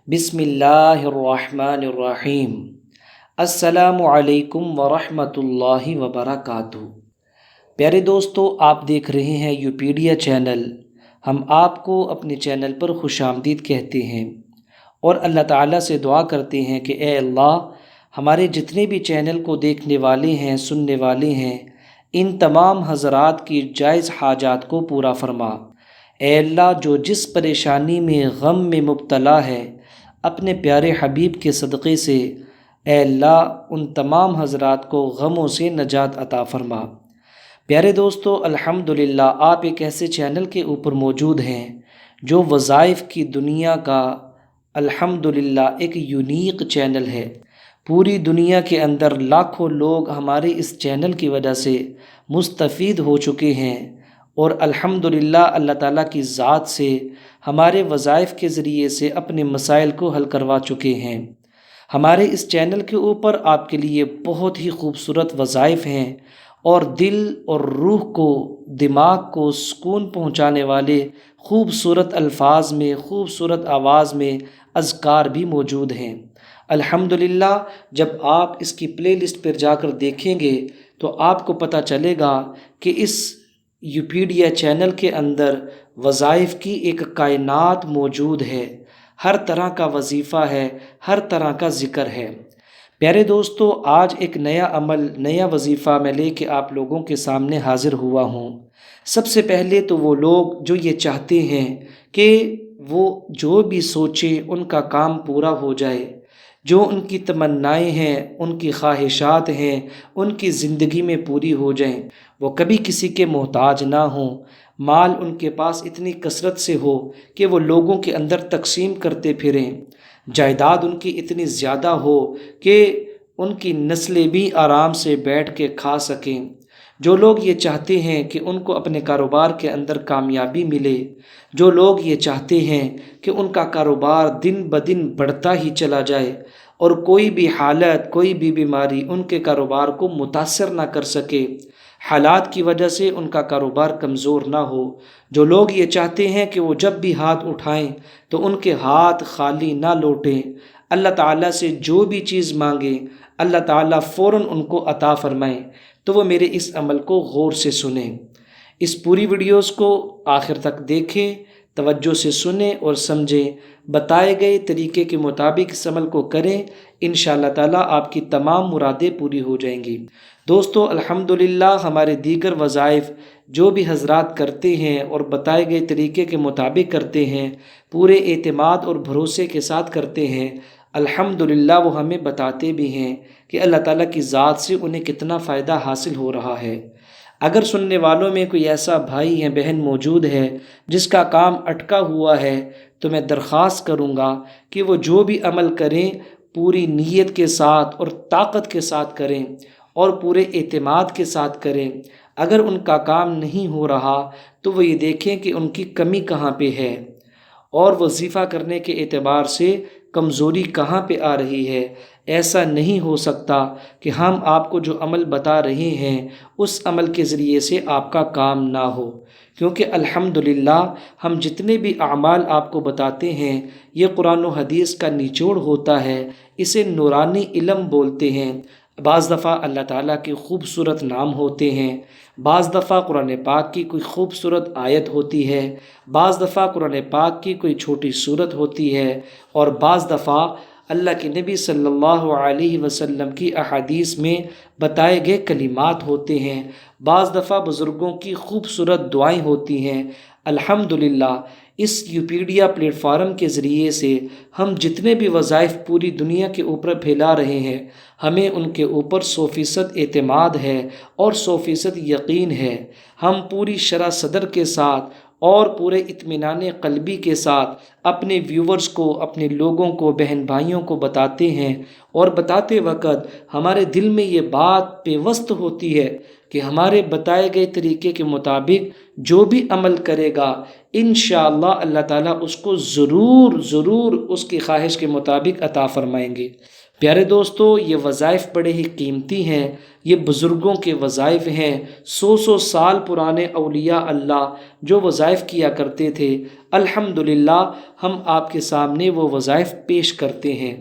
بسم اللہ الرحمن الرحیم۔ السلام علیکم ورحمۃ اللہ وبرکاتہ۔ پیارے دوستو، آپ دیکھ رہے ہیں یوپیڈیا چینل۔ ہم آپ کو اپنے چینل پر خوش آمدید کہتے ہیں اور اللہ تعالیٰ سے دعا کرتے ہیں کہ اے اللہ، ہمارے جتنے بھی چینل کو دیکھنے والے ہیں، سننے والے ہیں، ان تمام حضرات کی جائز حاجات کو پورا فرما۔ اے اللہ، جو جس پریشانی میں، غم میں مبتلا ہے، اپنے پیارے حبیب کے صدقے سے اے اللہ ان تمام حضرات کو غموں سے نجات عطا فرما۔ پیارے دوستو، الحمدللہ آپ ایک ایسے چینل کے اوپر موجود ہیں جو وظائف کی دنیا کا الحمدللہ ایک یونیک چینل ہے۔ پوری دنیا کے اندر لاکھوں لوگ ہمارے اس چینل کی وجہ سے مستفید ہو چکے ہیں اور الحمدللہ اللہ تعالیٰ کی ذات سے ہمارے وظائف کے ذریعے سے اپنے مسائل کو حل کروا چکے ہیں۔ ہمارے اس چینل کے اوپر آپ کے لیے بہت ہی خوبصورت وظائف ہیں اور دل اور روح کو، دماغ کو سکون پہنچانے والے خوبصورت الفاظ میں، خوبصورت آواز میں اذکار بھی موجود ہیں۔ الحمدللہ جب آپ اس کی پلے لسٹ پر جا کر دیکھیں گے تو آپ کو پتہ چلے گا کہ اس یوپیڈیا چینل کے اندر وظائف کی ایک کائنات موجود ہے۔ ہر طرح کا وظیفہ ہے، ہر طرح کا ذکر ہے۔ پیارے دوستو، آج ایک نیا عمل، نیا وظیفہ میں لے کے آپ لوگوں کے سامنے حاضر ہوا ہوں۔ سب سے پہلے تو وہ لوگ جو یہ چاہتے ہیں کہ وہ جو بھی سوچے ان کا کام پورا ہو جائے، جو ان کی تمنائیں ہیں، ان کی خواہشات ہیں، ان کی زندگی میں پوری ہو جائیں، وہ کبھی کسی کے محتاج نہ ہوں، مال ان کے پاس اتنی کثرت سے ہو کہ وہ لوگوں کے اندر تقسیم کرتے پھریں، جائیداد ان کی اتنی زیادہ ہو کہ ان کی نسلیں بھی آرام سے بیٹھ کے کھا سکیں۔ جو لوگ یہ چاہتے ہیں کہ ان کو اپنے کاروبار کے اندر کامیابی ملے، جو لوگ یہ چاہتے ہیں کہ ان کا کاروبار دن بدن بڑھتا ہی چلا جائے اور کوئی بھی حالت، کوئی بھی بیماری ان کے کاروبار کو متاثر نہ کر سکے، حالات کی وجہ سے ان کا کاروبار کمزور نہ ہو، جو لوگ یہ چاہتے ہیں کہ وہ جب بھی ہاتھ اٹھائیں تو ان کے ہاتھ خالی نہ لوٹیں، اللہ تعالیٰ سے جو بھی چیز مانگیں اللہ تعالیٰ فوراً ان کو عطا فرمائیں، تو وہ میرے اس عمل کو غور سے سنیں۔ اس پوری ویڈیوز کو آخر تک دیکھیں، توجہ سے سنیں اور سمجھیں، بتائے گئے طریقے کے مطابق اس عمل کو کریں، انشاءاللہ تعالیٰ آپ کی تمام مرادیں پوری ہو جائیں گی۔ دوستو، الحمدللہ ہمارے دیگر وظائف جو بھی حضرات کرتے ہیں اور بتائے گئے طریقے کے مطابق کرتے ہیں، پورے اعتماد اور بھروسے کے ساتھ کرتے ہیں، الحمدللہ وہ ہمیں بتاتے بھی ہیں کہ اللہ تعالیٰ کی ذات سے انہیں کتنا فائدہ حاصل ہو رہا ہے۔ اگر سننے والوں میں کوئی ایسا بھائی یا بہن موجود ہے جس کا کام اٹکا ہوا ہے تو میں درخواست کروں گا کہ وہ جو بھی عمل کریں پوری نیت کے ساتھ اور طاقت کے ساتھ کریں اور پورے اعتماد کے ساتھ کریں۔ اگر ان کا کام نہیں ہو رہا تو وہ یہ دیکھیں کہ ان کی کمی کہاں پہ ہے اور وظیفہ کرنے کے اعتبار سے کمزوری کہاں پہ آ رہی ہے۔ ایسا نہیں ہو سکتا کہ ہم آپ کو جو عمل بتا رہے ہیں اس عمل کے ذریعے سے آپ کا کام نہ ہو، کیونکہ الحمدللہ ہم جتنے بھی اعمال آپ کو بتاتے ہیں یہ قرآن و حدیث کا نچوڑ ہوتا ہے، اسے نورانی علم بولتے ہیں۔ بعض دفعہ اللہ تعالیٰ کے خوبصورت نام ہوتے ہیں، بعض دفعہ قرآن پاک کی کوئی خوبصورت آیت ہوتی ہے، بعض دفعہ قرآن پاک کی کوئی چھوٹی سورت ہوتی ہے، اور بعض دفعہ اللہ کے نبی صلی اللہ علیہ وسلم کی احادیث میں بتائے گئے کلمات ہوتے ہیں، بعض دفعہ بزرگوں کی خوبصورت دعائیں ہوتی ہیں۔ الحمدللہ اس یوپیڈیا پلیٹ فارم کے ذریعے سے ہم جتنے بھی وظائف پوری دنیا کے اوپر پھیلا رہے ہیں، ہمیں ان کے اوپر 100% اعتماد ہے اور 100% یقین ہے۔ ہم پوری شرح صدر کے ساتھ اور پورے اطمینان قلبی کے ساتھ اپنے ویورز کو، اپنے لوگوں کو، بہن بھائیوں کو بتاتے ہیں، اور بتاتے وقت ہمارے دل میں یہ بات پیوست ہوتی ہے کہ ہمارے بتائے گئے طریقے کے مطابق جو بھی عمل کرے گا انشاءاللہ اللہ تعالیٰ اس کو ضرور ضرور اس کی خواہش کے مطابق عطا فرمائیں گے۔ پیارے دوستو، یہ وظائف بڑے ہی قیمتی ہیں، یہ بزرگوں کے وظائف ہیں، سو سال پرانے اولیاء اللہ جو وظائف کیا کرتے تھے، الحمدللہ ہم آپ کے سامنے وہ وظائف پیش کرتے ہیں۔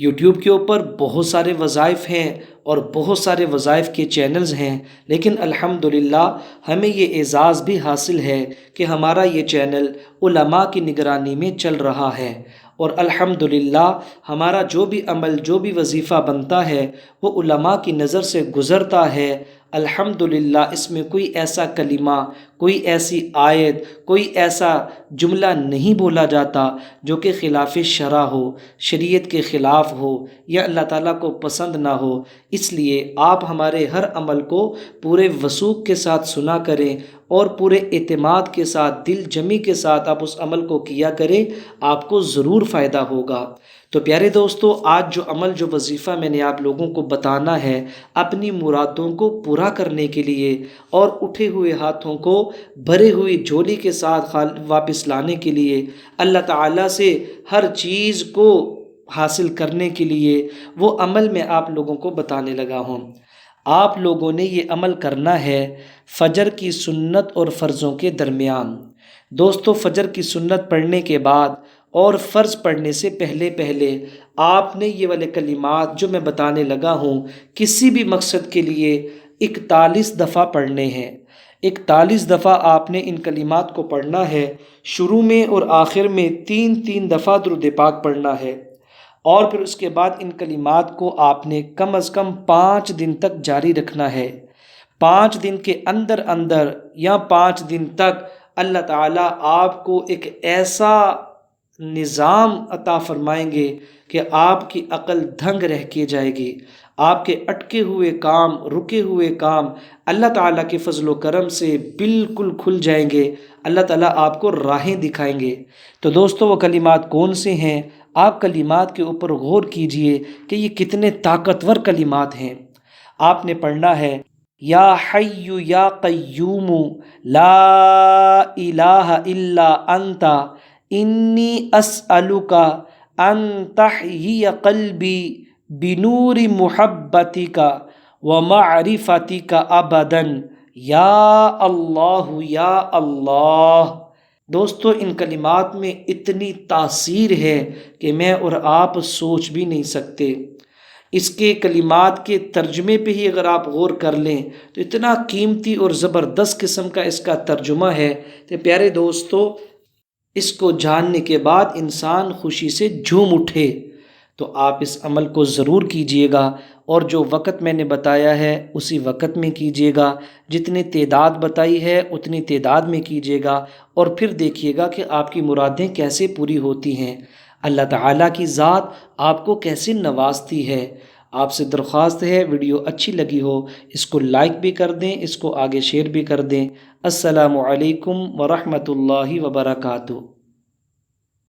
یوٹیوب کے اوپر بہت سارے وظائف ہیں اور بہت سارے وظائف کے چینلز ہیں، لیکن الحمدللہ ہمیں یہ اعزاز بھی حاصل ہے کہ ہمارا یہ چینل علماء کی نگرانی میں چل رہا ہے، اور الحمدللہ ہمارا جو بھی عمل، جو بھی وظیفہ بنتا ہے وہ علماء کی نظر سے گزرتا ہے۔ الحمدللہ اس میں کوئی ایسا کلمہ، کوئی ایسی آیت، کوئی ایسا جملہ نہیں بولا جاتا جو کہ خلاف شرع ہو، شریعت کے خلاف ہو یا اللہ تعالیٰ کو پسند نہ ہو۔ اس لیے آپ ہمارے ہر عمل کو پورے وثوق کے ساتھ سنا کریں اور پورے اعتماد کے ساتھ، دل جمی کے ساتھ آپ اس عمل کو کیا کریں، آپ کو ضرور فائدہ ہوگا۔ تو پیارے دوستو، آج جو عمل، جو وظیفہ میں نے آپ لوگوں کو بتانا ہے اپنی مرادوں کو پورا کرنے کے لیے اور اٹھے ہوئے ہاتھوں کو بھرے ہوئی جھولی کے ساتھ واپس لانے کے لیے، اللہ تعالیٰ سے ہر چیز کو حاصل کرنے کے لیے، وہ عمل میں آپ لوگوں کو بتانے لگا ہوں۔ آپ لوگوں نے یہ عمل کرنا ہے فجر کی سنت اور فرضوں کے درمیان۔ دوستو، فجر کی سنت پڑھنے کے بعد اور فرض پڑھنے سے پہلے آپ نے یہ والے کلمات جو میں بتانے لگا ہوں کسی بھی مقصد کے لیے 41 دفعہ پڑھنے ہیں۔ 41 دفعہ آپ نے ان کلمات کو پڑھنا ہے۔ شروع میں اور آخر میں 3 دفعہ درود پاک پڑھنا ہے، اور پھر اس کے بعد ان کلمات کو آپ نے کم از کم 5 دن تک جاری رکھنا ہے۔ 5 دن کے اندر یا 5 دن تک اللہ تعالیٰ آپ کو ایک ایسا نظام عطا فرمائیں گے کہ آپ کی عقل دھنگ رہ کے جائے گی۔ آپ کے اٹکے ہوئے کام، رکے ہوئے کام اللہ تعالیٰ کے فضل و کرم سے بالکل کھل جائیں گے۔ اللہ تعالیٰ آپ کو راہیں دکھائیں گے۔ تو دوستو، وہ کلمات کون سے ہیں؟ آپ کلمات کے اوپر غور کیجئے کہ یہ کتنے طاقتور کلمات ہیں۔ آپ نے پڑھنا ہے، یا حی یا قیوم لا الہ الا انت انی اسألک ان تحیی قلبی بنور محبتک ومعرفتک ابدا یا اللہ یا اللہ۔ دوستو، ان کلمات میں اتنی تاثیر ہے کہ میں اور آپ سوچ بھی نہیں سکتے۔ اس کے کلمات کے ترجمے پہ ہی اگر آپ غور کر لیں تو اتنا قیمتی اور زبردست قسم کا اس کا ترجمہ ہے کہ پیارے دوستو، اس کو جاننے کے بعد انسان خوشی سے جھوم اٹھے۔ تو آپ اس عمل کو ضرور کیجئے گا، اور جو وقت میں نے بتایا ہے اسی وقت میں کیجئے گا، جتنی تعداد بتائی ہے اتنی تعداد میں کیجئے گا، اور پھر دیکھیے گا کہ آپ کی مرادیں کیسے پوری ہوتی ہیں، اللہ تعالیٰ کی ذات آپ کو کیسے نوازتی ہے۔ آپ سے درخواست ہے، ویڈیو اچھی لگی ہو اس کو لائک بھی کر دیں، اس کو آگے شیئر بھی کر دیں۔ السلام علیکم ورحمۃ اللہ وبرکاتہ۔